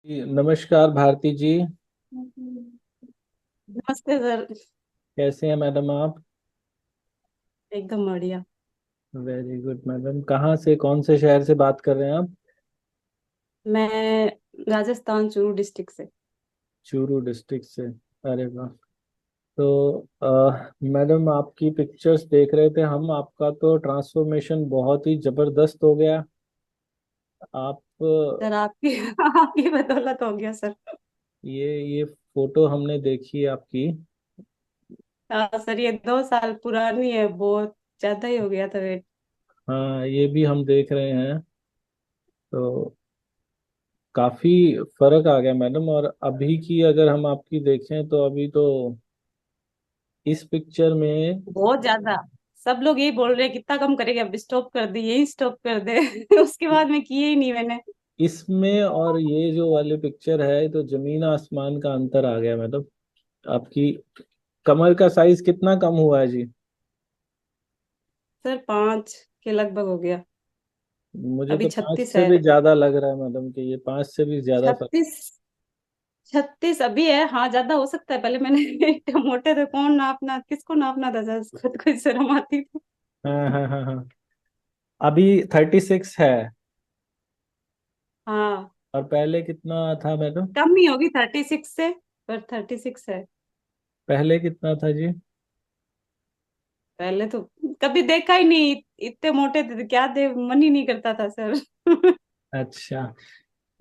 नमस्कार भारती जी। नमस्ते सर। कैसे हैं मैडम आप? एकदम बढ़िया। Very good madam. कहाँ से, कौन से शहर से बात कर रहे हैं आप? मैं राजस्थान चूरू डिस्ट्रिक्ट से। चूरू डिस्ट्रिक्ट से। अरे वाह। तो मैडम आपकी पिक्चर्स देख रहे थे हम। आपका तो ट्रांसफॉर्मेशन बहुत ही जबरदस्त हो गया। आप सर आपकी आपकी बदौलत हो गया सर। ये फोटो हमने देखी है आपकी। हाँ सर, ये 2 साल पुरानी है, बहुत ज्यादा ही हो गया था वेट। हाँ, ये भी हम देख रहे हैं। तो काफी फर्क आ गया मैडम। और अभी की अगर हम आपकी देखें तो अभी तो इस पिक्चर में, बहुत ज्यादा। सब लोग यही बोल रहे हैं कितना कम करेंगे, अब स्टॉप कर दे, यही स्टॉप कर दे। उसके बाद में किए ही नहीं मैंने। इसमें और ये जो वाली पिक्चर है तो जमीन आसमान का अंतर आ गया मैडम। आपकी कमर का साइज कितना कम हुआ है जी? सर 5 के लगभग हो गया। मुझे अभी तो पाँच 36 से है। भी ज्यादा लग रहा है मैडम कि ये पाँच से भी ज्यादा फर्क। 36। 36 अभी है, हाँ ज्यादा हो सकता है। पहले मैंने इतने मोटे थे, कौन नापना, किसको नापना था सर, खुद को ही शर्म आती थी। हाँ हाँ हाँ हाँ। अभी 36 है। हाँ, और पहले कितना था मैडम? कम ही होगी 36 से, पर 36 है। पहले कितना था जी? पहले तो कभी देखा ही नहीं, इतने मोटे थे तो क्या दे, मन ही नहीं करता था सर। अच्छा।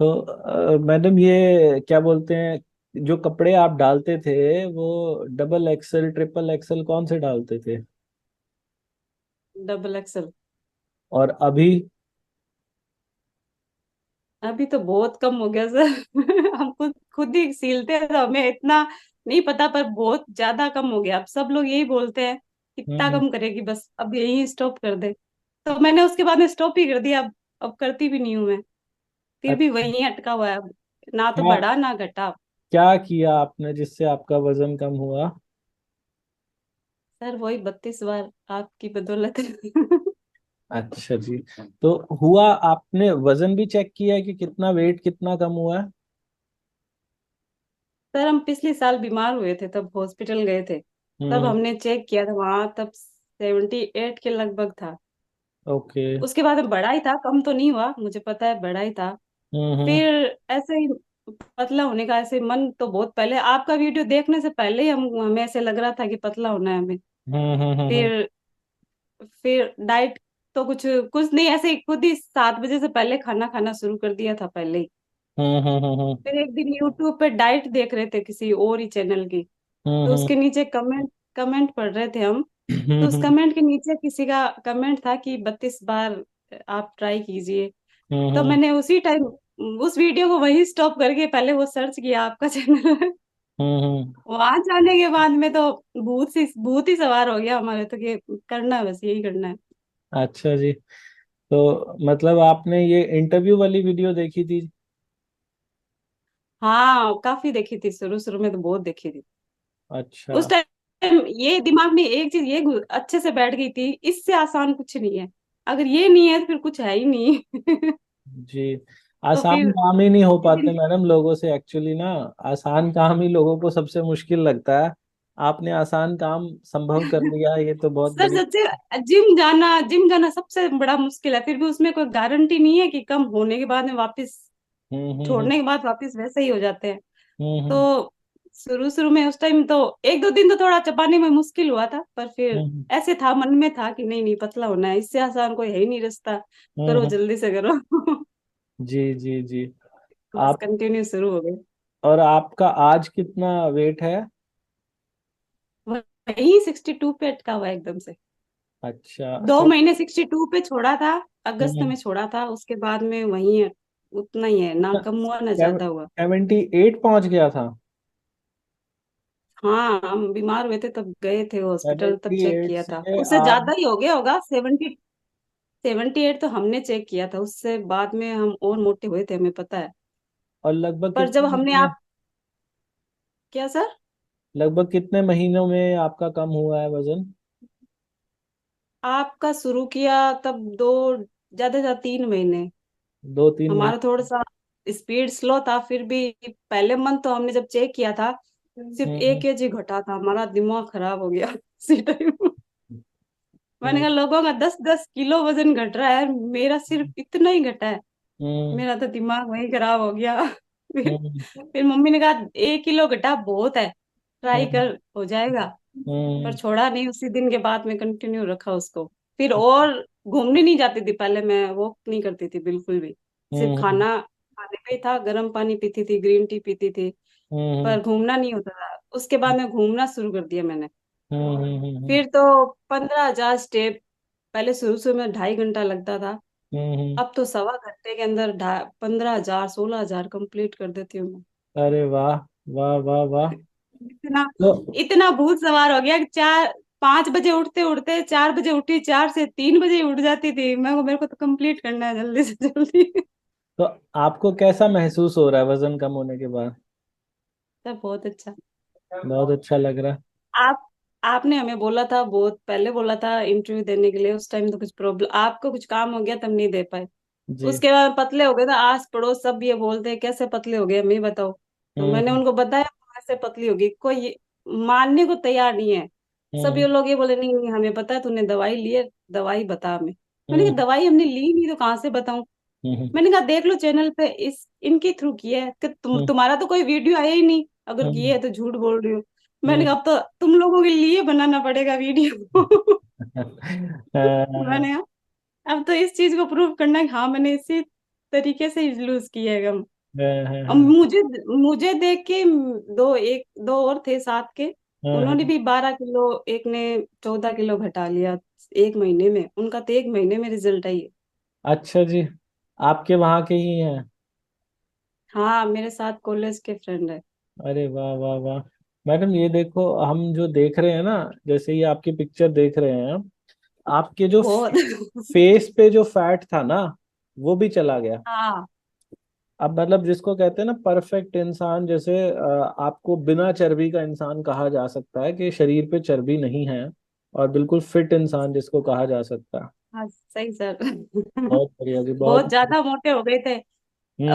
तो मैडम ये क्या बोलते हैं, जो कपड़े आप डालते थे वो डबल एक्सल ट्रिपल एक्सल कौन से डालते थे? Double axle. और अभी? अभी तो बहुत कम हो गया सर। हम खुद खुद ही सीलते हैं तो हमें इतना नहीं पता, पर बहुत ज्यादा कम हो गया। अब सब लोग यही बोलते हैं कितना हम्म। कम करेगी, बस अब यही स्टॉप कर दे। तो मैंने उसके बाद में स्टॉप ही कर दिया। अब करती भी नहीं हूँ मैं। फिर भी अच्छा। वही अटका हुआ है अब। ना तो क्या बढ़ा ना घटा। क्या किया आपने जिससे आपका वजन कम हुआ? सर वही 32 बार आपकी बदौलत। अच्छा जी। तो हुआ, आपने वजन भी चेक किया है कि कितना वेट कितना कम हुआ है? सर हम पिछले साल बीमार हुए थे, तब हॉस्पिटल गए थे। तब हम्म। हमने चेक किया था वहां, तब 78 के लगभग था। ओके। उसके बाद में बढ़ा ही था, कम तो नहीं हुआ, मुझे पता है बढ़ा ही था। हम्म। फिर ऐसे ही पतला होने का ऐसे मन तो बहुत पहले, आपका वीडियो देखने से पहले ही हम हमें ऐसे लग रहा था कि पतला होना है हमें। हम्म। फिर फिर डाइट तो कुछ कुछ नहीं, ऐसे ही खुद ही 7 बजे से पहले खाना खाना शुरू कर दिया था पहले ही। हम्म। फिर एक दिन यूट्यूब पे डाइट देख रहे थे किसी और ही चैनल की। तो हम्म। उसके नीचे कमेंट कमेंट पढ़ रहे थे हम। तो उस हम्म। कमेंट के नीचे किसी का कमेंट था कि 32 बार आप ट्राई कीजिए। तो हम्म। मैंने उसी टाइम उस वीडियो को वहीं स्टॉप करके पहले वो सर्च किया आपका चैनल। हम्म। वहां जाने के बाद में तो भूत ही सवार हो गया हमारे तो, कि करना है, बस यही करना है। अच्छा जी। तो मतलब आपने ये इंटरव्यू वाली वीडियो देखी थी? हाँ काफी देखी थी, शुरू शुरू में तो बहुत देखी थी। अच्छा उस टाइम ये दिमाग में एक चीज ये अच्छे से बैठ गई थी, इससे आसान कुछ नहीं है। अगर ये नहीं है तो फिर कुछ है ही नहीं। जी। तो आसान फिर काम ही नहीं हो पाते मैडम लोगों से एक्चुअली ना। आसान काम ही लोगों को सबसे मुश्किल लगता है। आपने आसान काम संभव कर लिया, ये तो बहुत सर बड़ी। सच्चे, जिम जाना सबसे बड़ा मुश्किल है। फिर भी उसमें कोई गारंटी नहीं है कि कम होने के बाद में वापस, हम्म। छोड़ने के बाद वापस वैसे ही हो जाते हैं। हम्म। तो शुरू शुरू में उस टाइम तो 1-2 दिन तो थोड़ा चबाने में मुश्किल हुआ था, पर फिर हम्म। ऐसे था, मन में था कि नहीं नहीं पतला होना है, इससे आसान कोई है ही नहीं रास्ता। करो हम्म। जल्दी से करो। जी जी जी। बस आप, कंटिन्यू शुरू हो गए। और आपका आज कितना वेट है? वही 62 पे अटका हुआ है एकदम से। अच्छा। 2 महीने 62 पे छोड़ा था। अगस्त हम्म। में छोड़ा था, उसके बाद में वही है। उतना ही है, ना कम हुआ ना ज्यादा हुआ। 78 पहुंच गया था? हाँ हम बीमार हुए थे तब गए थे हॉस्पिटल, तब चेक 78 किया था, से उससे आप, ज्यादा ही हो गया होगा। 78 तो हमने चेक किया था, उससे बाद में हम और मोटे हुए थे, हमें पता है। और लगभग पर जब कितने हमने महीने, आप, क्या सर? लगभग कितने महीनों में आपका कम हुआ है वजन? आपका शुरू किया तब 2, ज्यादा से ज्यादा 3 महीने। दो तीन हमारा थोड़ा महीने सा स्पीड स्लो था, फिर भी पहले मंथ तो हमने जब चेक किया था सिर्फ एक हम्म केजी घटा था। हमारा दिमाग खराब हो गया उसी टाइम। मैंने हम्म कहा लोगों का 10-10 किलो वजन घट रहा है, मेरा सिर्फ इतना ही घटा है। हम्म मेरा तो दिमाग वही खराब हो गया। हम्म फिर मम्मी ने कहा 1 किलो घटा बहुत है, ट्राई हम्म कर हो जाएगा। पर हम्म छोड़ा नहीं, उसी दिन के बाद में कंटिन्यू रखा उसको। फिर और घूमने नहीं जाती थी पहले, मैं वॉक नहीं करती थी बिल्कुल भी। सिर्फ हम्म खाना खाने पे ही था, गर्म पानी पीती थी, ग्रीन टी पीती थी, हम्म पर घूमना नहीं होता था। उसके बाद में घूमना शुरू कर दिया मैंने। हम्म फिर तो 15,000 स्टेप, पहले शुरू शुरू में 2.5 घंटा लगता था, हम्म। अब तो सवा घंटे के अंदर 15,000 16,000 कंप्लीट कर देती हूँ मैं। अरे वाह, वाह वाह वाह। इतना तो इतना भूत सवार हो गया कि 5 बजे उठते उठते, 4 बजे उठी, 4 से 3 बजे ही उठ जाती थी मैं, मेरे को तो कंप्लीट करना है जल्दी से जल्दी। तो आपको कैसा महसूस हो रहा है वजन कम होने के बाद? सब बहुत अच्छा। बहुत अच्छा लग रहा आप आपने हमें बोला था, बहुत पहले बोला था इंटरव्यू देने के लिए, उस टाइम तो कुछ प्रॉब्लम, आपको कुछ काम हो गया तब नहीं दे पाए। है जी। उसके बाद पतले हो गए थे, आस पड़ोस सब ये बोलते हैं कैसे पतले हो गए, हमें बताओ। तो मैंने हम्म उनको बताया कैसे पतली होगी, कोई मानने को तैयार नहीं है। सब ये हम्म लोग ये बोले नहीं नहीं हमें पता है, तूने दवाई ली है, दवाई बता हमें। मैंने कहा हम्म दवाई हमने ली नहीं तो कहाँ से बताऊं। हम्म मैंने कहा देख लो चैनल पे, इस इनके थ्रू किया है कि हम्म तुम्हारा तो कोई वीडियो आया ही नहीं, अगर किए हम्म है तो झूठ बोल रही हो। मैंने हम्म। कहा अब तो तुम लोगों के लिए बनाना पड़ेगा वीडियो। मैंने कहा अब तो इस चीज को प्रूव करना है कि हाँ मैंने इसी तरीके से लूज किया है कम। अब मुझे मुझे देख के दो और थे साथ के, उन्होंने भी 12 किलो, एक ने 14 किलो घटा लिया 1 महीने में। उनका तो 1 महीने में रिजल्ट आई है। अच्छा जी, आपके वहाँ के ही हैं? हाँ मेरे साथ कॉलेज के फ्रेंड है। अरे वाह वाह वाह। मैडम ये देखो, हम जो देख रहे हैं ना, जैसे ये आपकी पिक्चर देख रहे हैं, आपके जो बहुत। फेस पे जो फैट था ना, वो भी चला गया। हाँ अब मतलब जिसको कहते हैं ना परफेक्ट इंसान, जैसे आपको बिना चर्बी का इंसान कहा जा सकता है कि शरीर पे चर्बी नहीं है, और बिल्कुल फिट इंसान जिसको कहा जा सकता है। हाँ सही सर। बहुत बढ़िया जी, बहुत बहुत बढ़िया। ज्यादा मोटे हो गए थे। हम्म।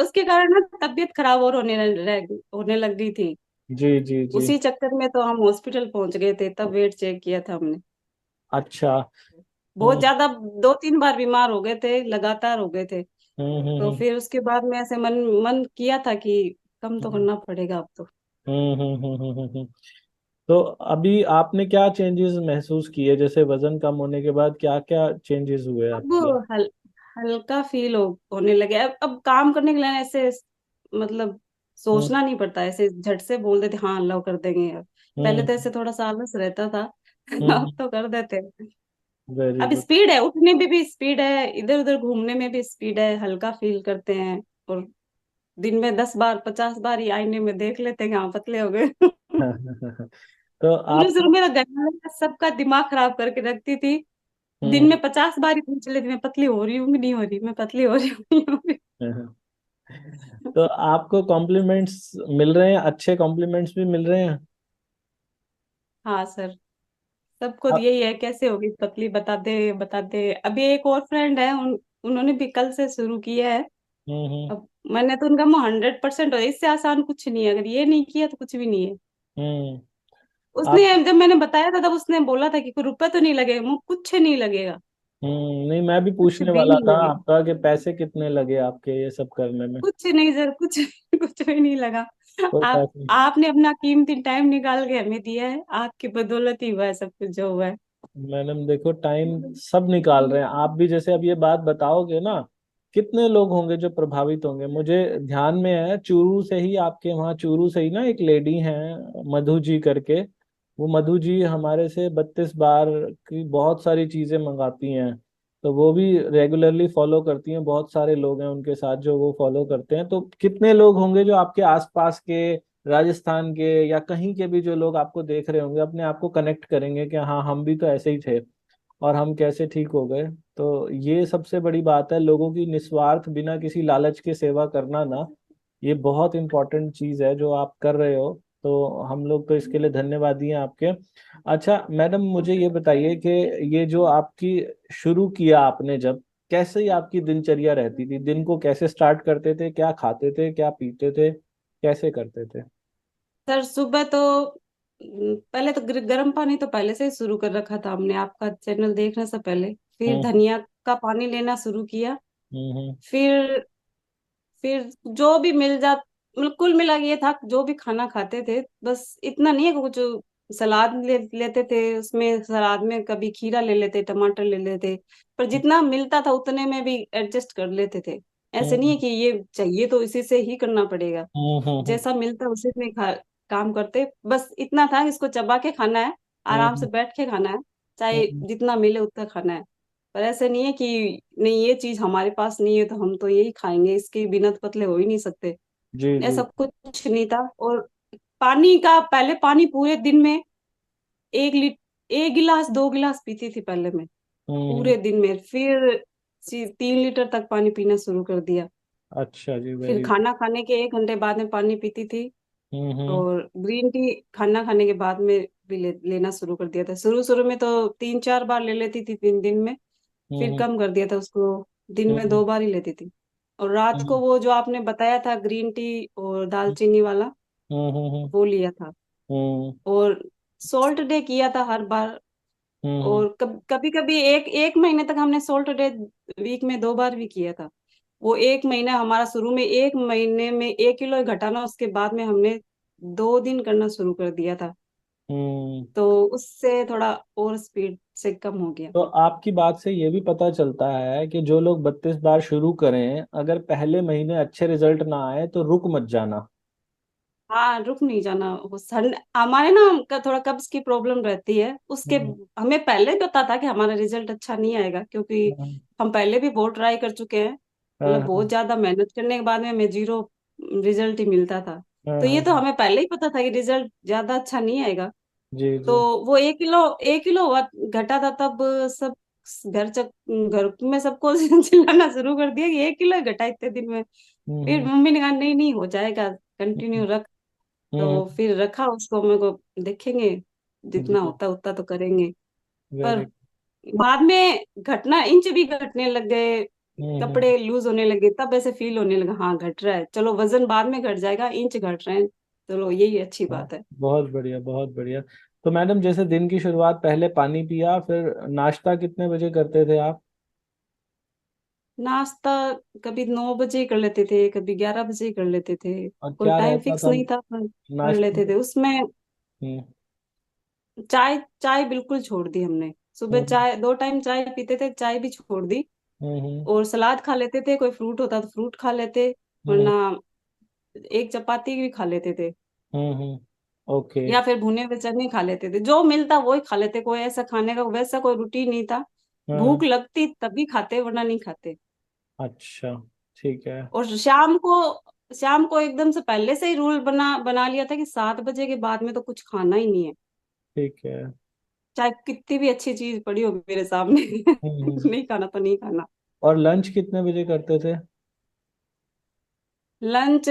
उसके कारण ना तबीयत खराब और होने लग गई थी। जी जी जी। उसी चक्कर में तो हम हॉस्पिटल पहुंच गए थे, तब वेट चेक किया था हमने। अच्छा। बहुत हम्म ज्यादा 2-3 बार बीमार हो गए थे, लगातार हो गए थे। हम्म तो हम्म फिर उसके बाद में ऐसे मन मन किया था कि कम तो हम्म करना पड़ेगा अब तो। हम्म। तो अभी आपने क्या चेंजेस महसूस किए, जैसे वजन कम होने के बाद क्या क्या चेंजेस हुए अब आपके? हल्का फील होने लगे। अब काम करने के लिए ऐसे मतलब हम्म सोचना नहीं पड़ता, ऐसे झट से बोल देते हाँ अल्लाह कर देंगे अब। पहले हम्म तो ऐसे थोड़ा सा आलस रहता था। हम्म। अब तो कर देते। वेरी अब गुड। स्पीड है, उठने में भी स्पीड है, इधर उधर घूमने में भी स्पीड है, हल्का फील करते हैं। और दिन में 10 बार 50 बार ही आईने में देख लेते हैं कि हाँ पतले हो गए। तो शुरू शुरू आपको में तो घर में सबका दिमाग खराब करके रखती थी। दिन हम्म में 50 बार ही पूछ लेती मैं पतली हो रही हूँ कि नहीं हो रही, मैं पतली हो रही हूँ नहीं हो रही। तो आपको कॉम्प्लीमेंट्स मिल रहे हैं, अच्छे कॉम्प्लीमेंट्स भी मिल रहे हैं? हाँ सर, सबको आप यही है कैसे होगी पतली, बता दे बता दे। अभी एक और फ्रेंड है, उन्होंने भी कल से शुरू किया है। हम्म अब मैंने तो उनका 100% हो, इससे आसान कुछ नहीं है, अगर ये नहीं किया तो कुछ भी नहीं है। हम्म। उसने आप जब मैंने बताया था तब उसने बोला था कि कोई रुपए तो नहीं लगेगा, मुझे कुछ नहीं लगेगा, नहीं, मैं भी कुछ पूछने भी वाला नहीं था लगेगा। आपका कि पैसे कितने लगे आपके ये सब करने में। कुछ नहीं सर, कुछ कुछ भी नहीं लगा। कोई आप पैसे आपने अपना कीमती टाइम निकाल के हमें दिया है, आपकी बदौलत ही हुआ है सब कुछ जो हुआ है। मैडम देखो, टाइम सब निकाल रहे हैं, आप भी जैसे अब ये बात बताओगे ना, कितने लोग होंगे जो प्रभावित होंगे। मुझे ध्यान में है, चूरू से ही, आपके वहाँ चूरू से ही ना एक लेडी हैं, मधु जी करके। वो मधु जी हमारे से 32 बार की बहुत सारी चीजें मंगाती हैं। तो वो भी रेगुलरली फॉलो करती हैं, बहुत सारे लोग हैं उनके साथ जो वो फॉलो करते हैं। तो कितने लोग होंगे जो आपके आसपास के, राजस्थान के या कहीं के भी जो लोग आपको देख रहे होंगे, अपने आप को कनेक्ट करेंगे कि हाँ हम भी तो ऐसे ही थे और हम कैसे ठीक हो गए। तो ये सबसे बड़ी बात है, लोगों की निस्वार्थ बिना किसी लालच के सेवा करना ना, ये बहुत इंपॉर्टेंट चीज है जो आप कर रहे हो। तो हम लोग तो इसके लिए धन्यवादी हैं आपके। अच्छा मैडम, मुझे ये बताइए कि ये जो आपकी शुरू किया आपने जब, कैसे ही आपकी दिनचर्या रहती थी? दिन को कैसे स्टार्ट करते थे, क्या खाते थे, क्या पीते थे, कैसे करते थे? सर सुबह तो पहले तो गर्म पानी तो पहले से ही शुरू कर रखा था हमने, आपका चैनल देखने से पहले। फिर हम्म धनिया का पानी लेना शुरू किया। हम्म फिर फिर जो भी मिल जा, मतलब कुल मिला के ये था, जो भी खाना खाते थे बस इतना नहीं है कि कुछ सलाद लेते थे, उसमें सलाद में कभी खीरा ले लेते, टमाटर ले लेते, पर जितना मिलता था उतने में भी एडजस्ट कर लेते थे। ऐसे नहीं है हम्म कि ये चाहिए तो इसी से ही करना पड़ेगा, हम्म जैसा मिलता है उसी में काम करते। बस इतना था कि इसको चबा के खाना है, आराम से हम्म बैठ के खाना है, चाहे हम्म, जितना मिले उतना खाना है। पर ऐसे नहीं है कि नहीं ये चीज हमारे पास नहीं है तो हम तो यही खाएंगे, इसके बिना तो पतले हो ही नहीं सकते। जी जी। ऐसा कुछ नहीं था। और पानी का, पहले पानी पूरे दिन में 1 गिलास 2 गिलास पीती थी पहले मैं, हम्म। पूरे दिन में। फिर 3 लीटर तक पानी पीना शुरू कर दिया। अच्छा जी, फिर वेरी। खाना खाने के 1 घंटे बाद में पानी पीती थी। हम्म। और ग्रीन टी खाना खाने के बाद में भी लेना शुरू कर दिया था। शुरू शुरू में तो 3 4 बार ले लेती थी 3 दिन में, फिर हम्म कम कर दिया था उसको, दिन में हम्म 2 बार ही लेती थी। और रात हम्म को वो जो आपने बताया था ग्रीन टी और दालचीनी वाला, हम्म वो लिया था। हम्म और सॉल्ट डे किया था हर बार। हम्म और कभी कभी एक एक महीने तक हमने सॉल्ट डे वीक में 2 बार भी किया था। वो एक महीना हमारा, शुरू में 1 महीने में 1 किलो घटाना, उसके बाद में हमने 2 दिन करना शुरू कर दिया था। हम्म। तो उससे थोड़ा और स्पीड से कम हो गया। तो आपकी बात से ये भी पता चलता है कि जो लोग 32 बार शुरू करें, अगर पहले महीने अच्छे रिजल्ट ना आए तो रुक मत जाना। हाँ, रुक नहीं जाना। वो हमारे ना थोड़ा कब्ज की प्रॉब्लम रहती है उसके। हम्म हमें पहले ही पता था कि हमारा रिजल्ट अच्छा नहीं आएगा, क्योंकि हम्म, हम पहले भी बहुत ट्राई कर चुके हैं। हाँ मतलब बहुत हाँ ज्यादा मेहनत करने के बाद में हमें जीरो रिजल्ट ही मिलता था। हाँ तो ये तो हाँ, हमें पहले ही पता था कि रिजल्ट ज्यादा अच्छा नहीं आएगा। जी तो जी। वो 1 किलो घटा था तब। सब घर में सबको चिल्लाना शुरू कर दिया कि 1 किलो ही घटा इतने दिन में। फिर हम्म मम्मी ने कहा नहीं नहीं हो जाएगा, कंटिन्यू रख। तो हम्म, फिर रखा उसको, मेरे को देखेंगे जितना जी, होता उतना तो करेंगे। पर वेरी। बाद में घटना, इंच भी घटने लग गए, हम्म। कपड़े लूज होने लगे, तब ऐसे फील होने लगा हाँ घट रहा है, चलो वजन बाद में घट जाएगा, इंच घट रहे हैं, चलो यही अच्छी बात है। बहुत बढ़िया, बहुत बढ़िया। तो मैडम, जैसे दिन की शुरुआत पहले पानी पिया, फिर नाश्ता कितने बजे करते थे आप? नाश्ता कभी 9 बजे कर लेते थे, कभी 11 बजे कर लेते थे। और कोई क्या टाइम रहता फिक्स था नहीं था, पर कर नाश्ते लेते में? थे उसमें। हम्म चाय चाय बिल्कुल छोड़ दी हमने। सुबह हम्म चाय, 2 टाइम चाय पीते थे, चाय भी छोड़ दी। हम्म और सलाद खा लेते थे, कोई फ्रूट होता तो फ्रूट खा लेते, हम्म वरना एक चपाती भी खा लेते थे। ओके। या फिर भुने हुए चने खा लेते थे, जो मिलता वही खा लेते। कोई ऐसा खाने का वैसा कोई रूटीन नहीं था। हाँ, भूख लगती तभी खाते, वरना नहीं खाते। अच्छा, ठीक है। और शाम को एकदम से पहले से ही रूल बना बना लिया था कि 7 बजे के बाद में तो कुछ खाना ही नहीं है, ठीक है। चाहे कितनी भी अच्छी चीज पड़ी हो मेरे सामने। हम्म। नहीं खाना तो नहीं खाना। और लंच कितने बजे करते थे? लंच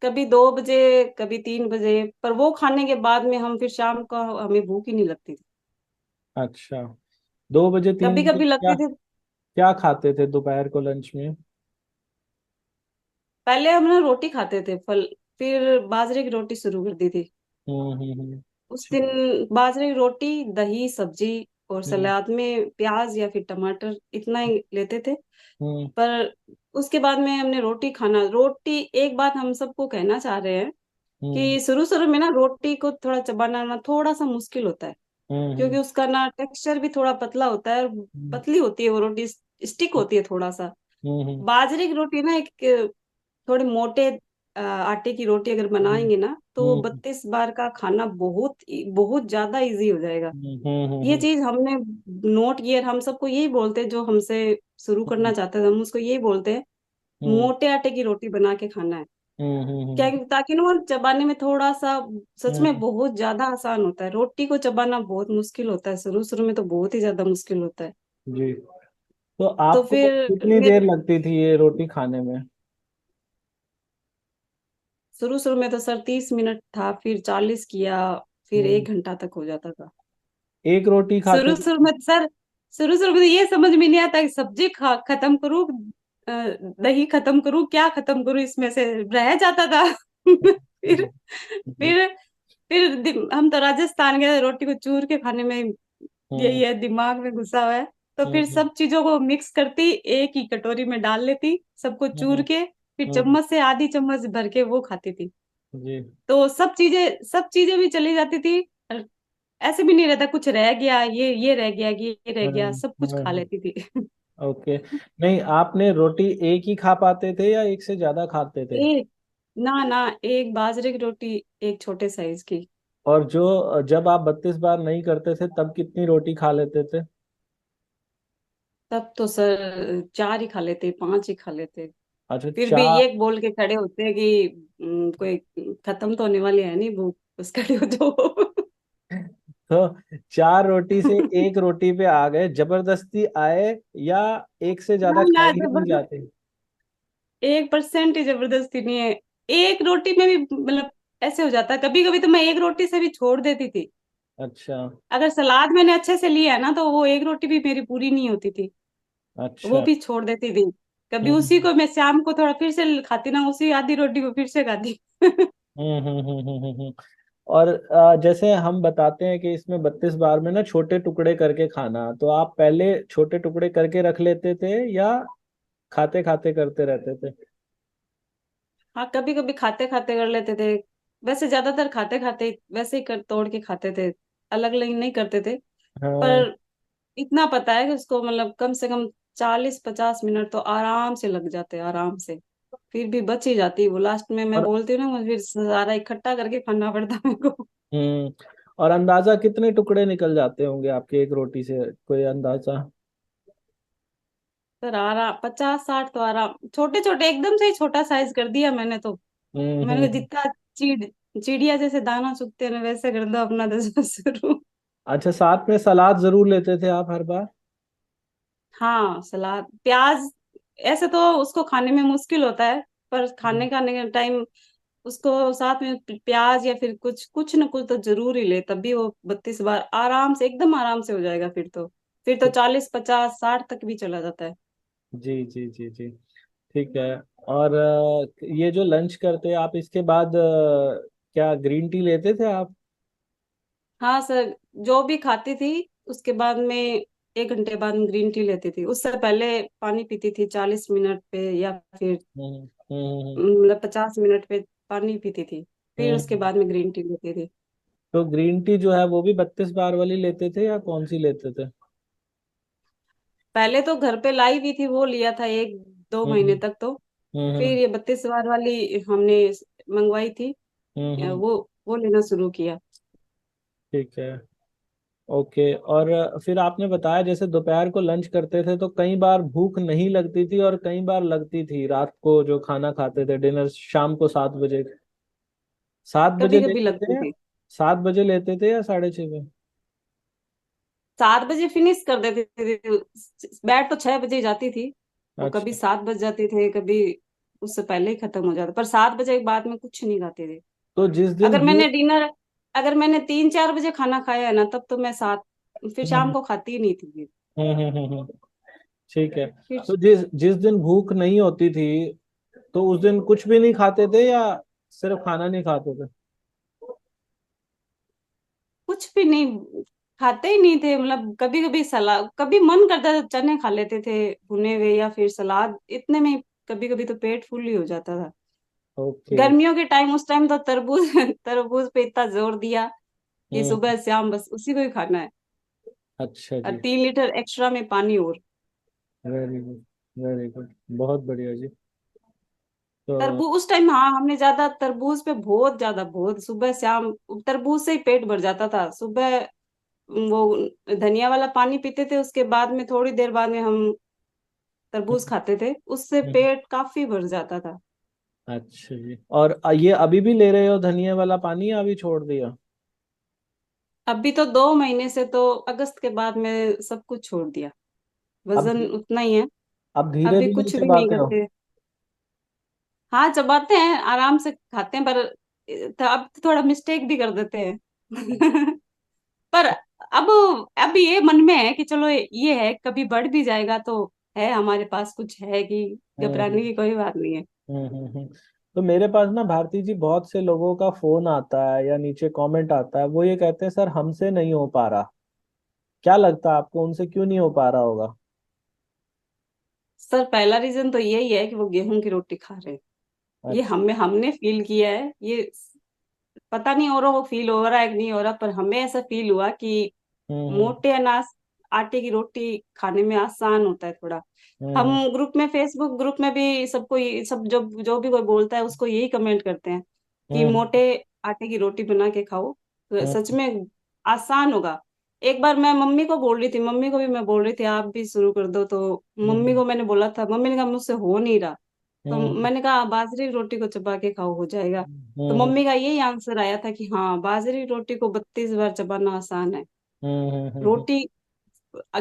कभी 2 बजे, कभी 3 बजे, पर वो खाने के बाद में हम फिर शाम का हमें भूख ही नहीं लगती थी। अच्छा, 2 बजे तीन कभी बजे कभी क्या? लगती थी। क्या खाते थे दोपहर को लंच में? पहले हम ना रोटी खाते थे, फल, फिर बाजरे की रोटी शुरू कर दी थी। उस दिन ठीक। बाजरे की रोटी, दही, सब्जी, और हम्म सलाद में प्याज या फिर टमाटर, इतना ही लेते थे। हम्म पर उसके बाद में हमने रोटी खाना, रोटी, एक बात हम सबको कहना चाह रहे हैं हम्म कि शुरू शुरू में ना रोटी को थोड़ा चबाना ना थोड़ा सा मुश्किल होता है, क्योंकि हम्म उसका ना टेक्सचर भी थोड़ा पतला होता है, और हम्म पतली होती है वो रोटी, स्टिक होती है थोड़ा सा। हम्म बाजरे की रोटी ना एक थोड़े मोटे आटे की रोटी अगर हम्म बनाएंगे ना, तो हम्म 32 बार का खाना बहुत बहुत ज्यादा इजी हो जाएगा। ये हम्म चीज हमने नोट किया, हम सबको यही बोलते हैं, जो हमसे शुरू करना चाहते हैं हम उसको यही बोलते हैं, हम्म मोटे आटे की रोटी बना के खाना है। क्या, हम्म ताकि ना वो चबाने में थोड़ा सा, सच में हम्म, बहुत ज्यादा आसान होता है, रोटी को चबाना बहुत मुश्किल होता है, शुरू शुरू में तो बहुत ही ज्यादा मुश्किल होता है। जी। तो तो आपको फिर कितनी देर लगती थी ये रोटी खाने में? शुरू शुरू में तो सर 30 मिनट था, फिर 40 किया, फिर हम्म 1 घंटा तक हो जाता था। एक रोटी खाते शुरू थे? शुरू में सर शुरू शुरू में तो ये समझ में नहीं आता कि सब्जी खत्म करूँ, दही खत्म करूँ, क्या खत्म करूँ इसमें से, रह जाता था। फिर जी। फिर फिर हम तो राजस्थान गए, रोटी को चूर के खाने में यही हम्म है, दिमाग में घुसा हुआ है। तो फिर हम्म सब चीजों को मिक्स करती, एक ही कटोरी में डाल लेती, सबको चूर हम्म के, फिर हम्म, चम्मच से आधी चम्मच भर के वो खाती थी। जी। तो सब चीजें भी चली जाती थी, और ऐसे भी नहीं रहता कुछ रह गया, ये रह गया, ये रह गया, सब कुछ खा हाँ। लेती थी। ओके। नहीं, आपने रोटी एक ही खा पाते थे या एक से ज्यादा खाते थे? एक, ना ना, एक बाजरे की रोटी, एक छोटे साइज की। और जो जब आप 32 बार नहीं करते थे तब कितनी रोटी खा लेते थे? तब तो सर चार ही खा लेते, पांच ही खा लेते। अच्छा, फिर भी चार। ये बोल के खड़े होते हैं कि कोई खत्म तो होने वाली है नहीं भूख, बस खड़े हो जाओ। तो 4 रोटी से एक रोटी पे आ गए, जबरदस्ती आए या एक से ना ज्यादा ना, खाए ही नहीं जबरदस्त, जाते? 1% ही जबरदस्ती नहीं है। एक रोटी में भी मतलब ऐसे हो जाता है, कभी कभी तो मैं एक रोटी से भी छोड़ देती थी। अच्छा अगर सलाद मैंने अच्छे से लिया है ना, तो वो एक रोटी भी मेरी पूरी नहीं होती थी, वो अच्छा। भी छोड़ देती थी। कभी उसी हम्म को मैं शाम को थोड़ा फिर से खाती ना, उसी आधी रोटी को फिर से खाती। और जैसे हम बताते हैं कि इसमें 32 बार में ना छोटे टुकड़े करके खाना, तो आप पहले छोटे टुकड़े करके रख लेते थे या खाते खाते करते रहते थे? हाँ, कभी कभी खाते खाते कर लेते थे। वैसे ज्यादातर खाते खाते वैसे ही तोड़ के खाते थे, अलग अलग नहीं करते थे। हाँ। पर इतना पता है कि उसको मतलब कम से कम 40-50 मिनट तो आराम से लग जाते हैं, आराम से। फिर भी बच ही जाती है वो, लास्ट में मैं और बोलती हूँ ना, मुझे फिर सारा इकट्ठा करके खाना पड़ता है मेरे को। और अंदाजा कितने टुकड़े निकल जाते होंगे आपके एक रोटी से, कोई अंदाजा? फिर आराम 50-60 तो आराम, छोटे छोटे एकदम से ही छोटा साइज कर दिया मैंने तो। मैंने कहा हम्म। जितना चिड़िया जैसे दाना चुगते हैं ना, वैसे कर दो अपना दस शुरू। अच्छा, साथ में सलाद जरूर लेते थे आप हर बार? हाँ, सलाद, प्याज, ऐसे तो उसको खाने में मुश्किल होता है, पर खाने खाने के टाइम उसको साथ में प्याज या फिर कुछ कुछ न कुछ तो जरूर ही ले, तभी वो 32 बार आराम से, एकदम आराम से हो जाएगा। फिर तो 40-50-60 तक भी चला जाता है। जी जी जी जी। ठीक है। और ये जो लंच करते हैं आप, इसके बाद क्या ग्रीन टी लेते थे आप? हाँ सर, जो भी खाती थी उसके बाद में 1 घंटे बाद में ग्रीन टी लेती थी। उससे पहले पानी पीती थी 40 मिनट पे, या फिर हम्म हम्म मतलब 50 मिनट पे पानी पीती थी, फिर उसके हम्म। बाद में ग्रीन टी लेती थी। तो ग्रीन टी जो है वो भी 32 बार वाली लेते थे या कौन सी लेते थे? पहले तो घर पे लाई हुई थी, वो लिया था 1-2 महीने हम्म तक तो। फिर हम्म ये 32 बार वाली हमने मंगवाई थी, हम्म। वो लेना शुरू किया। ठीक है। ओके। और फिर आपने बताया जैसे दोपहर को लंच करते थे तो कई बार भूख नहीं लगती थी और कई बार लगती थी, रात को जो खाना खाते थे डिनर शाम को 7 बजे, 7 बजे कभी कभी लेते लगती थे? थी। 7 बजे लेते थे या 6:30 पे? 7 बजे फिनिश कर देती थी, बैठ तो 6 बजे ही जाती थी। वो कभी अच्छा। 7 बज जाते थे, कभी उससे पहले ही खत्म हो जाता, पर 7 बजे के बाद में कुछ नहीं खाते थे। तो जिस दिन अगर मैंने भूख। डिनर अगर मैंने 3-4 बजे खाना खाया है ना, तब तो मैं सात, फिर शाम हम्म को खाती ही नहीं थी। हम्म। ठीक है। फिर तो जिस जिस दिन भूख नहीं होती थी तो उस दिन कुछ भी नहीं खाते थे या सिर्फ खाना नहीं खाते थे? कुछ भी नहीं खाते ही नहीं थे, मतलब कभी कभी सलाद, कभी मन करता था चने खा लेते थे भुने हुए, या फिर सलाद, इतने में कभी कभी तो पेट फुल ही हो जाता था। ओके। गर्मियों के टाइम, उस टाइम तो तरबूज तरबूज पे इतना जोर दिया कि हम्म। सुबह शाम बस उसी को ही खाना है, अच्छा और जी। 3 लीटर एक्स्ट्रा में पानी और। Very good. वेरी गुड, बहुत बढ़िया जी। तो तरबूज उस टाइम, हाँ, हमने ज्यादा तरबूज पे बहुत ज्यादा, बहुत सुबह शाम तरबूज से ही पेट भर जाता था। सुबह वो धनिया वाला पानी पीते थे, उसके बाद में थोड़ी देर बाद में हम तरबूज हम्म, खाते थे, उससे हम्म, पेट काफी भर जाता था। अच्छा जी। और ये अभी भी ले रहे हो धनिया वाला पानी या अभी छोड़ दिया? अभी तो 2 महीने से, तो अगस्त के बाद में सब कुछ छोड़ दिया, अब वजन उतना ही है। अब धीरे अभी धीरे कुछ भी नहीं चबाते हो? करते। हाँ, चबाते हैं, आराम से खाते हैं, पर अब थोड़ा मिस्टेक भी कर देते हैं। पर अब अब ये मन में है कि चलो ये है, कभी बढ़ भी जाएगा तो है, हमारे पास कुछ है कि घबराने हम्म की कोई बात नहीं है। हम्म। तो मेरे पास ना भारती जी बहुत से लोगों का फोन आता है या नीचे कमेंट आता है, वो ये कहते हैं सर हमसे नहीं हो पा रहा। क्या लगता है आपको, उनसे क्यों नहीं हो पा रहा होगा? सर पहला रीजन तो यही है कि वो गेहूं की रोटी खा रहे हैं। ये अच्छा। हमने फील किया है ये। पता नहीं हो रहा वो फील हो रहा है कि नहीं हो रहा, पर हमें ऐसा फील हुआ कि हम्म मोटे अनाज, आटे की रोटी खाने में आसान होता है थोड़ा। हम हम्म ग्रुप में, फेसबुक ग्रुप में भी सबको सब जो जो भी कोई बोलता है उसको यही कमेंट करते हैं कि हम्म मोटे आटे की रोटी बना के खाओ, तो हम्म सच में आसान होगा। एक बार मैं मम्मी को बोल रही थी, मम्मी को भी मैं बोल रही थी आप भी शुरू कर दो, तो मम्मी हम्म को मैंने बोला था, मम्मी ने कहा मुझसे हो नहीं रहा। तो हम्म मैंने कहा बाजरे की रोटी को चबा के खाओ, हो जाएगा। तो हम्म मम्मी का यही आंसर आया था कि हाँ, बाजरे की रोटी को 32 बार चबाना आसान है। हम्म। रोटी,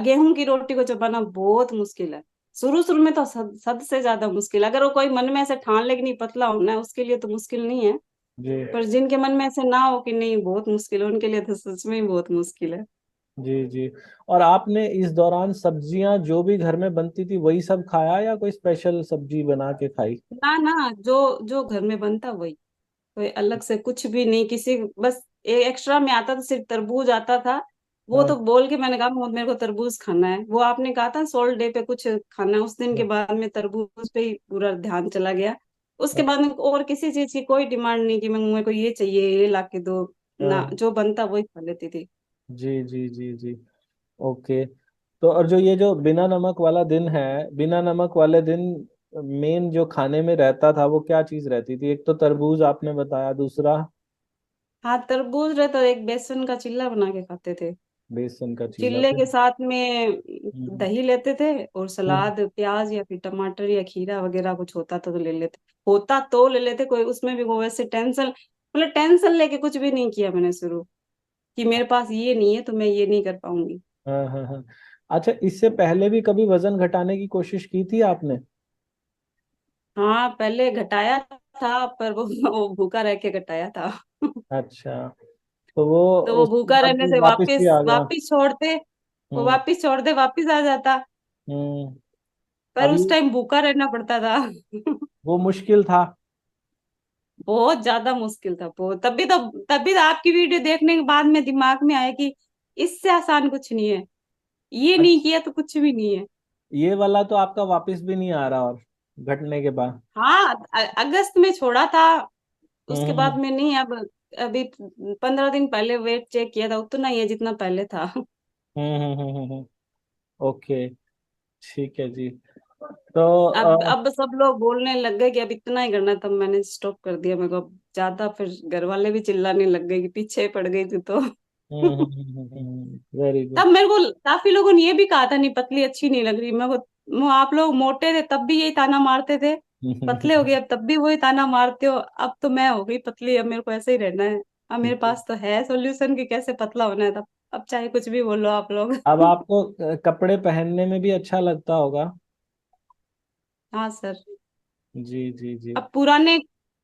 गेहूं की रोटी को चबाना बहुत मुश्किल है। शुरू शुरू में तो सद से ज्यादा मुश्किल है। अगर वो कोई मन में ऐसे ठान ले कि नहीं पतला होना है, उसके लिए तो मुश्किल नहीं है। जी पर जिनके मन में ऐसे ना हो कि नहीं बहुत मुश्किल है, उनके लिए तो सच में ही बहुत मुश्किल है। जी जी। और आपने इस दौरान सब्जियां जो भी घर में बनती थी वही सब खाया या कोई स्पेशल सब्जी बना के खाई? ना ना, जो जो घर में बनता वही, कोई अलग से कुछ भी नहीं। किसी, बस एक्स्ट्रा में आता तो सिर्फ तरबूज आता था। वो हाँ तो बोल के मैंने कहा मेरे को तरबूज खाना है, वो आपने कहा था सोल्ट डे पे कुछ खाना है, उस दिन के बाद में तरबूज पे ही पूरा ध्यान चला गया। उसके बाद में और किसी चीज की कोई डिमांड नहीं कि मैं, मेरे को ये चाहिए, ये ला के दो। ना, हाँ। जो बनता वही खा लेती थी। जी जी जी जी। ओके। तो और जो ये जो बिना नमक वाला दिन है, बिना नमक वाले दिन मेन जो खाने में रहता था वो क्या चीज रहती थी? एक तो तरबूज आपने बताया, दूसरा हाँ, तरबूज रहता, एक बेसन का चिल्ला बना के खाते थे। बेसन का चीला चिल्ले फिर। के साथ में हम्म दही लेते थे, और हम्म सलाद, प्याज या फिर टमाटर या खीरा वगैरह कुछ होता तो ले लेते। होता तो ले लेते, कोई उसमें भी वो वैसे टेंशन, मतलब टेंशन लेके कुछ भी नहीं किया मैंने शुरू, कि मेरे पास ये नहीं है तो मैं ये नहीं कर पाऊंगी। हाँ हाँ हाँ। अच्छा, इससे पहले भी कभी वजन घटाने की कोशिश की थी आपने? हाँ, पहले घटाया था, पर वो भूखा रह के घटाया था। अच्छा। तो वो तो वो उसके भूखा बाद रहने भी से वापस भी वापिस आ गया? वापिस छोड़ते, वो हम्म वापिस छोड़ दे वापिस आ जाता। हम्म। पर अभी उस टाइम भूखा रहना पड़ता था। वो मुश्किल था। बहुत ज्यादा मुश्किल था, बहुत। तभी तो आपकी वीडियो देखने के बाद में दिमाग में आया कि इससे आसान कुछ नहीं है, ये नहीं अच्छा, किया तो कुछ भी नहीं है। ये वाला तो आपका वापस भी नहीं आ रहा और घटने के बाद? हाँ, अगस्त में छोड़ा था, उसके बाद हम्म में नहीं। अब अभी 15 दिन पहले वेट चेक किया था, उतना ही है जितना पहले था। ओके। ठीक है जी। तो अब सब लोग बोलने लग गए कि अब इतना ही करना, तब मैंने स्टॉप कर दिया। मेरे को अब ज्यादा, फिर घर वाले भी चिल्लाने लग गए कि पीछे पड़ गई तू तो। वेरी तब गुड। मेरे को काफी लोगों ने ये भी कहा था नहीं पतली अच्छी नहीं लग रही मेरे को। आप लोग मोटे थे तब भी यही ताना मारते थे, पतले हो गए अब तब भी वही ताना मारते हो। अब तो मैं हो गई पतली, अब मेरे को ऐसे ही रहना है। अब मेरे पास तो है सॉल्यूशन कि कैसे पतला होना है। तब अब चाहे कुछ भी बोलो आप लोग। अब आपको कपड़े पहनने में भी अच्छा लगता होगा? हाँ सर। जी जी जी। अब पुराने,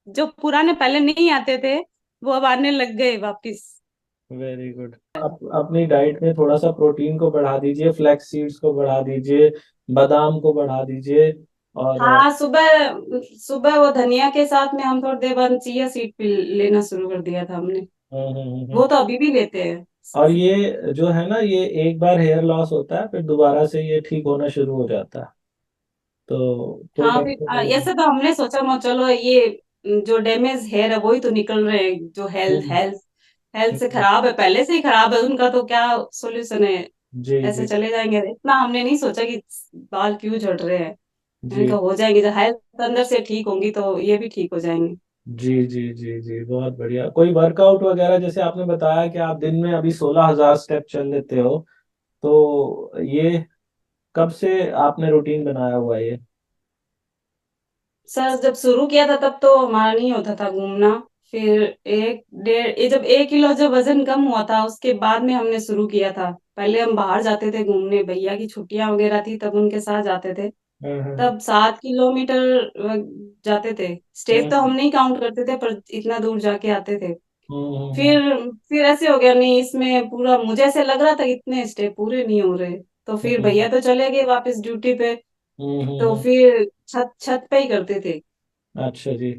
जो पुराने पहले नहीं आते थे, वो अब आने लग गए वापिस। Very good. आप अपनी डाइट में थोड़ा सा प्रोटीन को बढ़ा दीजिए, फ्लैक्स सीड्स को बढ़ा दीजिए, बादाम को बढ़ा दीजिए। और हाँ, सुबह सुबह वो धनिया के साथ में हम थोड़ी देर बाद चिया सीड भी लेना शुरू कर दिया था हमने। हम्म। वो तो अभी भी लेते हैं। और ये जो है ना, ये एक बार हेयर लॉस होता है फिर दोबारा से ये ठीक होना शुरू हो जाता है, तो कोई हाँ, फिर टेंशन नहीं है। ऐसे तो हमने सोचा चलो ये जो डैमेज हेयर है वही तो निकल रहे हैं, जो हेल्थ हम्म हेल्थ हेल्थ से हम्म। खराब है, पहले से ही खराब है, उनका तो क्या सॉल्यूशन है। जी ऐसे जी चले जाएंगे, इतना हमने नहीं सोचा कि बाल क्यों झड़ रहे हैं। जी इनका हो जाएंगे, जब हेल्थ अंदर से ठीक होंगी तो ये भी ठीक हो जाएंगे। जी जी जी जी। बहुत बढ़िया। कोई वर्कआउट वगैरह, जैसे आपने बताया कि आप दिन में अभी 16,000 स्टेप चल लेते हो, तो ये कब से आपने रूटीन बनाया हुआ है ये? सर जब शुरू किया था तब तो हमारा नहीं होता था घूमना। फिर एक डेढ़, ये जब 1 किलो जब वजन कम हुआ था उसके बाद में हमने शुरू किया था। पहले हम बाहर जाते थे घूमने, भैया की छुट्टियां वगैरह थी तब उनके साथ जाते थे। हम्म तब 7 किलोमीटर जाते थे। स्टेप तो हम्म हम नहीं काउंट करते थे, पर इतना दूर जाके आते थे। हम्म। फिर ऐसे हो गया, नहीं इसमें पूरा मुझे ऐसे लग रहा था कि इतने स्टेप पूरे नहीं हो रहे। तो फिर हम्म भैया तो चले गए वापस ड्यूटी पे। तो हम्म। फिर छत छत पे ही करते थे। अच्छा जी।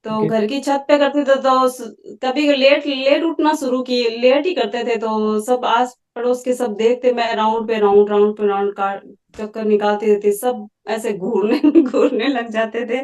तो कि, घर की छत पे करते थे तो कभी लेट लेट उठना शुरू किए, लेट ही करते थे, तो सब आस पड़ोस के सब देखते, मैं राउंड पे राउंड, राउंड पे राउंड का चक्कर निकालती रहती, सब ऐसे घूरने घूरने लग जाते थे।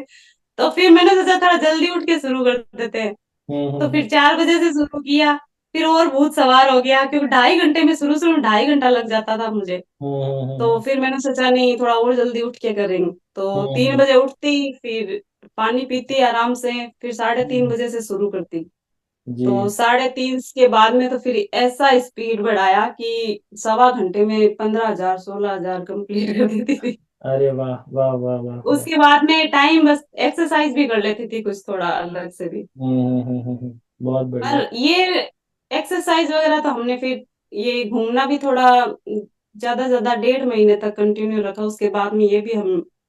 तो फिर मैंने सोचा थोड़ा जल्दी उठ के शुरू कर देते हैं। तो हम्म। फिर 4 बजे से शुरू किया। फिर और भूत सवार हो गया, क्योंकि 2.5 घंटे में, शुरू शुरू में 2.5 घंटा लग जाता था मुझे। तो हम्म फिर मैंने सोचा नहीं, थोड़ा और जल्दी उठ के करेंगे। तो तीन हम्म। बजे उठती, फिर पानी पीती आराम से, फिर 3:30 बजे से शुरू करती। तो जी। 3:30 के बाद में तो फिर ऐसा स्पीड बढ़ाया कि 1.25 घंटे में 15,000 16,000 कंप्लीट कर देती थी। अरे वाह वाह वाह वाह वाह। उसके बाद में टाइम बस एक्सरसाइज भी कर लेती थी कुछ थोड़ा अलग से भी। बहुत बढ़िया। पर ये एक्सरसाइज वगैरह तो हमने फिर, ये घूमना भी थोड़ा ज्यादा ज्यादा 1.5 महीने तक कंटिन्यू रखा। उसके बाद में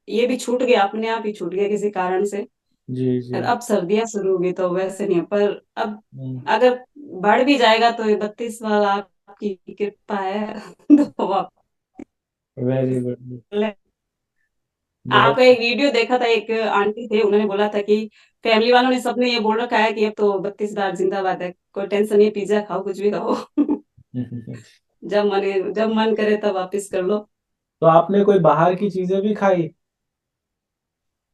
ये भी छूट गया, अपने आप ही छूट गया किसी कारण से। जी जी। और अब सर्दियां शुरू होगी तो वैसे नहीं है, पर अब हम्म। अगर बढ़ भी जाएगा तो ये 32 वाला आपकी कृपा है। तो आप, वेरी गुड। बहुत। आपका एक वीडियो देखा था, एक आंटी थे, उन्होंने बोला था कि फैमिली वालों ने सबने ये बोल रखा है कि अब तो 32 बार जिंदाबाद है, कोई टेंशन नहीं, पिज्जा खाओ कुछ भी खाओ। जब मन करे तब वापिस कर लो। तो आपने कोई बाहर की चीजें भी खाई?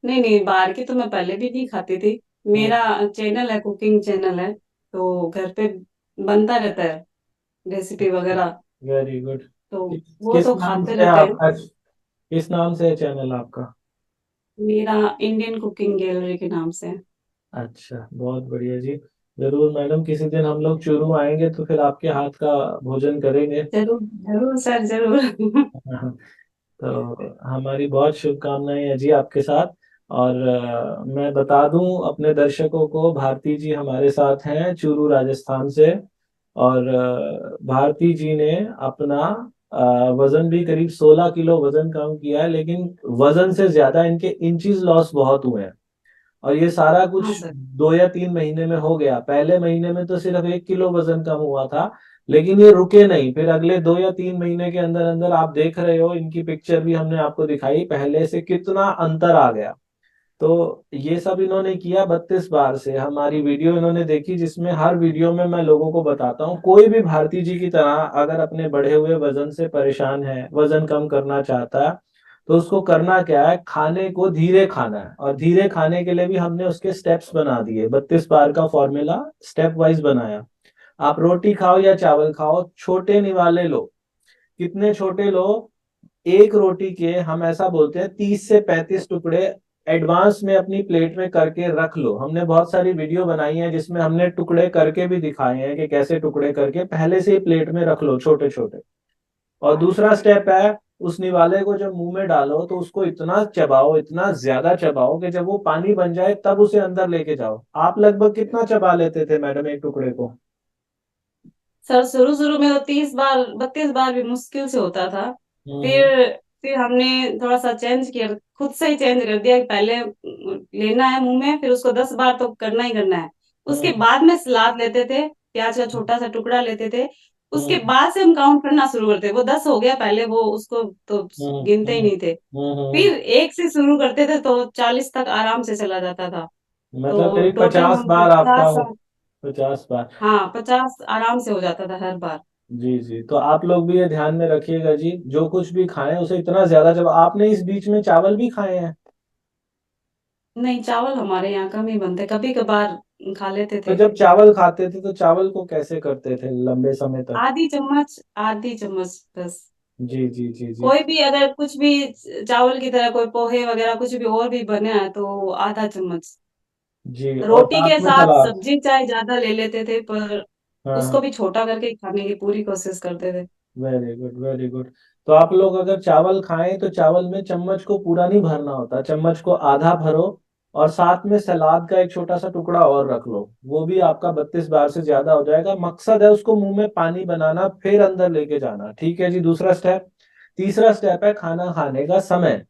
नहीं नहीं, बाहर की तो मैं पहले भी नहीं खाती थी। मेरा चैनल है, कुकिंग चैनल है, तो घर पे बनता रहता है रेसिपी वगैरह। Very good. तो वो किस तो नाम खाते से है रहते हैं। आपका? किस नाम से है चैनल आपका? मेरा इंडियन कुकिंग गैलरी के नाम से है। अच्छा, बहुत बढ़िया जी। जरूर मैडम, किसी दिन हम लोग चूरू आएंगे तो फिर आपके हाथ का भोजन करेंगे। जरूर जरूर सर, जरूर। तो हमारी बहुत शुभकामनाएं हैं जी आपके साथ। और मैं बता दूं अपने दर्शकों को, भारती जी हमारे साथ हैं चूरू राजस्थान से। और भारती जी ने अपना वजन भी करीब 16 किलो वजन कम किया है, लेकिन वजन से ज्यादा इनके इंचेस लॉस बहुत हुए हैं। और ये सारा हाँ कुछ सर। 2 या 3 महीने में हो गया। पहले महीने में तो सिर्फ 1 किलो वजन कम हुआ था, लेकिन ये रुके नहीं। फिर अगले 2 या 3 महीने के अंदर अंदर आप देख रहे हो, इनकी पिक्चर भी हमने आपको दिखाई, पहले से कितना अंतर आ गया। तो ये सब इन्होंने किया 32 बार से। हमारी वीडियो इन्होंने देखी, जिसमें हर वीडियो में मैं लोगों को बताता हूँ, कोई भी भारती जी की तरह अगर अपने बढ़े हुए वजन से परेशान है, वजन कम करना चाहता है, तो उसको करना क्या है, खाने को धीरे खाना है। और धीरे खाने के लिए भी हमने उसके स्टेप्स बना दिए, 32 बार का फॉर्मूला स्टेप वाइज बनाया। आप रोटी खाओ या चावल खाओ, छोटे निवाले लो। कितने छोटे लो? एक रोटी के हम ऐसा बोलते हैं 30 से 35 टुकड़े एडवांस में अपनी प्लेट में करके रख लो। हमने बहुत सारी वीडियो बनाई है जिसमें हमने टुकड़े करके भी दिखाए हैं कि कैसे टुकड़े करके पहले से ही प्लेट में रख लो, छोटे छोटे। और दूसरा स्टेप है, उस निवाले को जब मुंह में डालो तो उसको इतना चबाओ, इतना ज्यादा चबाओ कि जब वो पानी बन जाए तब उसे अंदर लेके जाओ। आप लगभग कितना चबा लेते थे मैडम एक टुकड़े को? सर शुरू शुरू में तो 30 बार 32 बार भी मुश्किल से होता था। हम्म फिर हमने थोड़ा सा चेंज किया, खुद से ही चेंज कर दिया कि पहले लेना है मुंह में, फिर उसको 10 बार तो करना ही करना है। उसके हम्म बाद में सलाद लेते थे, प्याज का छोटा सा टुकड़ा लेते थे। उसके हम्म बाद से हम काउंट करना शुरू करते, वो 10 हो गया पहले, वो उसको तो हम्म गिनते ही हम्म नहीं थे। हम्म। फिर एक से शुरू करते थे तो 40 तक आराम से चला जाता था। मतलब तो करीब टोटल 50 बार आपका हो? 50। 50 बार। हाँ, 50 आराम से हो जाता था हर बार। जी जी। तो आप लोग भी ये ध्यान में रखिएगा जी, जो कुछ भी खाएं उसे इतना ज्यादा, जब आपने इस बीच में चावल भी खाए हैं? नहीं, चावल हमारे यहाँ कम ही बनते, कभी कभार खा लेते तो थे। जब चावल खाते थे तो चावल को कैसे करते थे लंबे समय तक? आधी चम्मच, आधी चम्मच बस। जी जी जी जी। कोई भी अगर कुछ भी चावल की तरह कोई पोहे वगैरह कुछ भी और भी बने हैं तो आधा चम्मच। जी, और रोटी साथ के में साथ सलाद। सब्जी चाहे ज्यादा ले लेते थे, पर हाँ। उसको भी छोटा करके ही खाने की पूरी कोशिश करते थे। Very good very good. तो आप लोग अगर चावल खाएं तो चावल में चम्मच को पूरा नहीं भरना होता, चम्मच को आधा भरो। और साथ में सलाद का एक छोटा सा टुकड़ा और रख लो, वो भी आपका 32 बार से ज्यादा हो जाएगा। मकसद है उसको मुंह में पानी बनाना, फिर अंदर लेके जाना। ठीक है जी, दूसरा स्टेप। तीसरा स्टेप है खाना खाने का समय।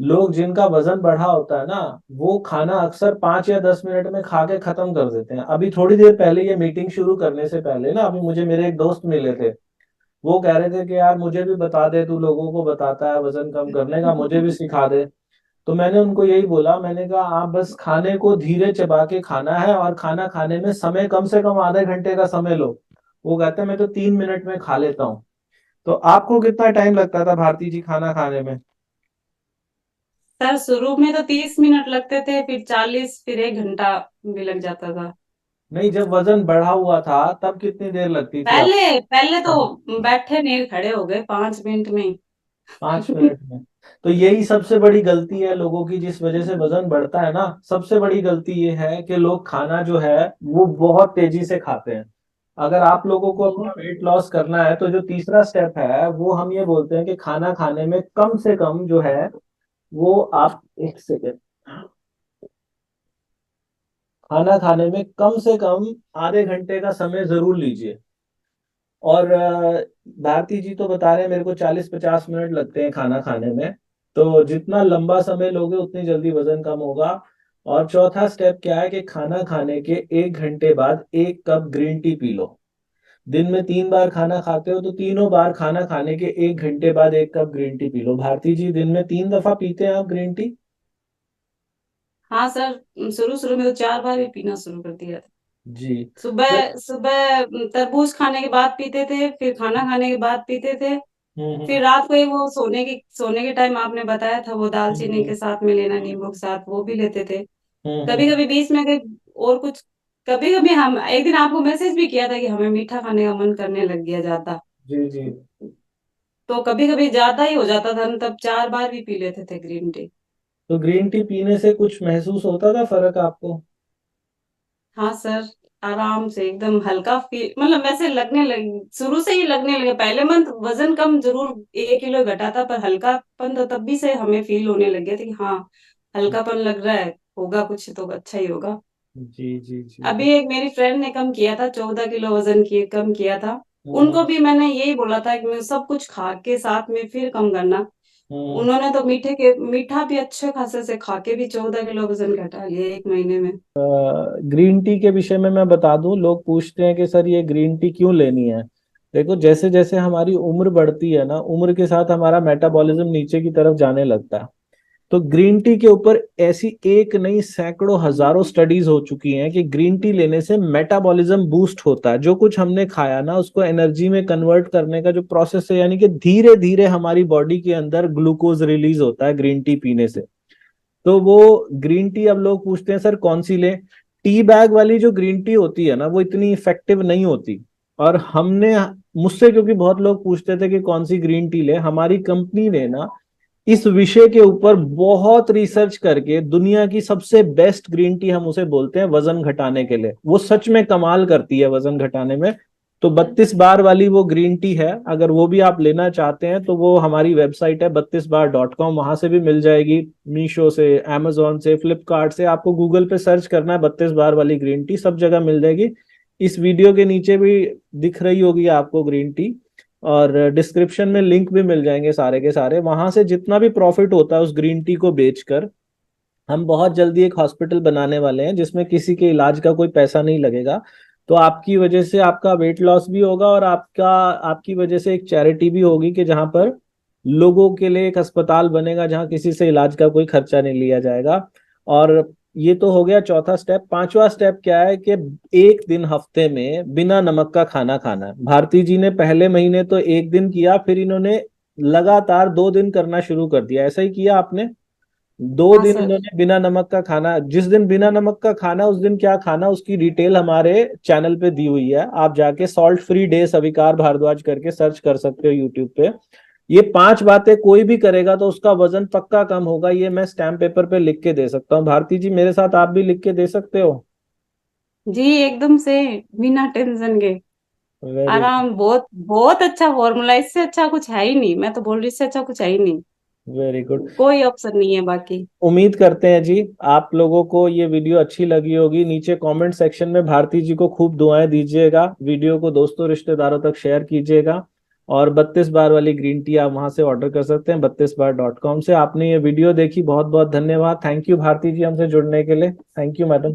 लोग जिनका वजन बढ़ा होता है ना, वो खाना अक्सर 5 या 10 मिनट में खा के खत्म कर देते हैं। अभी थोड़ी देर पहले, ये मीटिंग शुरू करने से पहले ना, अभी मुझे मेरे एक दोस्त मिले थे। वो कह रहे थे कि यार मुझे भी बता दे, तू लोगों को बताता है वजन कम करने का, मुझे भी सिखा दे। तो मैंने उनको यही बोला, मैंने कहा आप बस खाने को धीरे चबा के खाना है, और खाना खाने में समय कम से कम आधे घंटे का समय लो। वो कहते हैं मैं तो 3 मिनट में खा लेता हूँ। तो आपको कितना टाइम लगता था भारती जी खाना खाने में? सर शुरू में तो 30 मिनट लगते थे, फिर 40, फिर 1 घंटा भी लग जाता था। नहीं, जब वजन बढ़ा हुआ था तब कितनी देर लगती थी आप? पहले पहले तो बैठे नहीं खड़े हो गए 5 मिनट में ही। 5 मिनट में? तो यही सबसे बड़ी गलती है लोगों की, जिस वजह से वजन बढ़ता है ना। सबसे बड़ी गलती ये है कि लोग खाना जो है वो बहुत तेजी से खाते हैं। अगर आप लोगों को अपना वेट लॉस करना है तो जो तीसरा स्टेप है वो हम ये बोलते हैं कि खाना खाने में कम से कम जो है वो आप, एक सेकेंड, खाना खाने में कम से कम आधे घंटे का समय जरूर लीजिए। और भारती जी तो बता रहे हैं मेरे को 40-50 मिनट लगते हैं खाना खाने में। तो जितना लंबा समय लोगे उतनी जल्दी वजन कम होगा। और चौथा स्टेप क्या है कि खाना खाने के 1 घंटे बाद 1 cup green tea P low. दिन में 3 बार खाना खाते हो तो तीनों बार खाना खाने के 1 घंटे बाद 1 cup green tea P low. Bharti जी दिन में 3 दफा पीते हैं आप ग्रीन टी? हाँ सर, शुरू शुरू में तो 4 बार भी पीना शुरू कर दिया था। जी। सुबह सुबह तरबूज खाने के बाद पीते थे, फिर खाना खाने के बाद पीते थे, हम्म फिर रात को ही वो सोने के टाइम आपने बताया था वो दालचीनी हम्म के साथ में लेना, नींबू के साथ वो भी लेते थे। हम्म कभी हम्म, कभी बीच में कभी और कुछ, कभी कभी हम एक दिन आपको मैसेज भी किया था कि हमें मीठा खाने का मन करने लग गया ज्यादा। जी जी। तो कभी कभी ज्यादा ही हो जाता था, हम तब 4 बार भी पी लेते थे ग्रीन टी। तो ग्रीन टी पीने से कुछ महसूस होता था फर्क आपको? हाँ सर, आराम से एकदम हल्का फील, मतलब वैसे लगने लगी, शुरू से ही लगने लगे। पहले मंथ वजन कम जरूर 1 किलो घटा था, पर हल्कापन तो तब भी से हमें फील होने लग गया था कि हाँ, हल्कापन लग रहा है, होगा कुछ तो अच्छा ही होगा। जी जी जी। अभी एक मेरी फ्रेंड ने कम किया था, 14 किलो वजन किए कम किया था। हम्म उनको भी मैंने यही बोला था कि मैं सब कुछ खा के साथ में फिर कम करना। हम्म। उन्होंने तो मीठा भी अच्छे खासे से खा के भी 14 किलो वजन घटा लिया 1 महीने में। ग्रीन टी के विषय में मैं बता दूं, लोग पूछते हैं कि सर ये ग्रीन टी क्यों लेनी है। देखो, जैसे जैसे हमारी उम्र बढ़ती है ना, उम्र के साथ हमारा मेटाबॉलिज्म नीचे की तरफ जाने लगता है। तो ग्रीन टी के ऊपर ऐसी एक नहीं सैकड़ों हजारों स्टडीज हो चुकी हैं कि ग्रीन टी लेने से मेटाबॉलिज्म बूस्ट होता है। जो कुछ हमने खाया ना उसको एनर्जी में कन्वर्ट करने का जो प्रोसेस है, यानी कि धीरे धीरे हमारी बॉडी के अंदर ग्लूकोज रिलीज होता है ग्रीन टी पीने से। तो वो ग्रीन टी, अब लोग पूछते हैं सर कौन सी ले। टी बैग वाली जो ग्रीन टी होती है ना वो इतनी इफेक्टिव नहीं होती। और हमने, मुझसे क्योंकि बहुत लोग पूछते थे कि कौन सी ग्रीन टी ले, हमारी कंपनी ने ना इस विषय के ऊपर बहुत रिसर्च करके दुनिया की सबसे बेस्ट ग्रीन टी, हम उसे बोलते हैं वजन घटाने के लिए, वो सच में कमाल करती है वजन घटाने में। तो 32 बार वाली वो ग्रीन टी है, अगर वो भी आप लेना चाहते हैं तो वो हमारी वेबसाइट है 32bar.com, वहां से भी मिल जाएगी। मीशो से, amazon से, फ्लिपकार्ट से, आपको गूगल पे सर्च करना है 32 बार वाली ग्रीन टी, सब जगह मिल जाएगी। इस वीडियो के नीचे भी दिख रही होगी आपको ग्रीन टी। और डिस्क्रिप्शन में लिंक भी मिल जाएंगे सारे के सारे। वहां से जितना भी प्रॉफिट होता है उस ग्रीन टी को बेचकर, हम बहुत जल्दी एक हॉस्पिटल बनाने वाले हैं जिसमें किसी के इलाज का कोई पैसा नहीं लगेगा। तो आपकी वजह से आपका वेट लॉस भी होगा, और आपकी वजह से एक चैरिटी भी होगी कि जहां पर लोगों के लिए एक अस्पताल बनेगा जहां किसी से इलाज का कोई खर्चा नहीं लिया जाएगा। और ये तो हो गया चौथा स्टेप। पांचवा स्टेप क्या है कि एक दिन हफ्ते में बिना नमक का खाना खाना है। भारती जी ने पहले महीने तो एक दिन किया, फिर इन्होंने लगातार 2 दिन करना शुरू कर दिया। ऐसा ही किया आपने? दो हाँ दिन सर। इन्होंने बिना नमक का खाना, जिस दिन बिना नमक का खाना उस दिन क्या खाना, उसकी डिटेल हमारे चैनल पे दी हुई है। आप जाके सॉल्ट फ्री डे सविकार भारद्वाज करके सर्च कर सकते हो यूट्यूब पे। ये 5 बातें कोई भी करेगा तो उसका वजन पक्का कम होगा, ये मैं स्टैम्प पेपर पे लिख के दे सकता हूँ। भारती जी मेरे साथ आप भी लिख के दे सकते हो? जी एकदम से, बिना टेंशन के वेरी आराम। बहुत बहुत अच्छा फॉर्मूला, इससे अच्छा कुछ है ही नहीं। मैं तो बोल रही, इससे अच्छा कुछ है ही नहीं, वेरी गुड। कोई ऑप्शन नहीं है बाकी। उम्मीद करते हैं जी आप लोगों को ये वीडियो अच्छी लगी होगी। नीचे कमेंट सेक्शन में भारती जी को खूब दुआएं दीजिएगा, वीडियो को दोस्तों रिश्तेदारों तक शेयर कीजिएगा। और 32 बार वाली ग्रीन टी आप वहां से ऑर्डर कर सकते हैं, 32bar.com से। आपने ये वीडियो देखी, बहुत बहुत धन्यवाद। थैंक यू भारती जी हमसे जुड़ने के लिए। Thank you madam.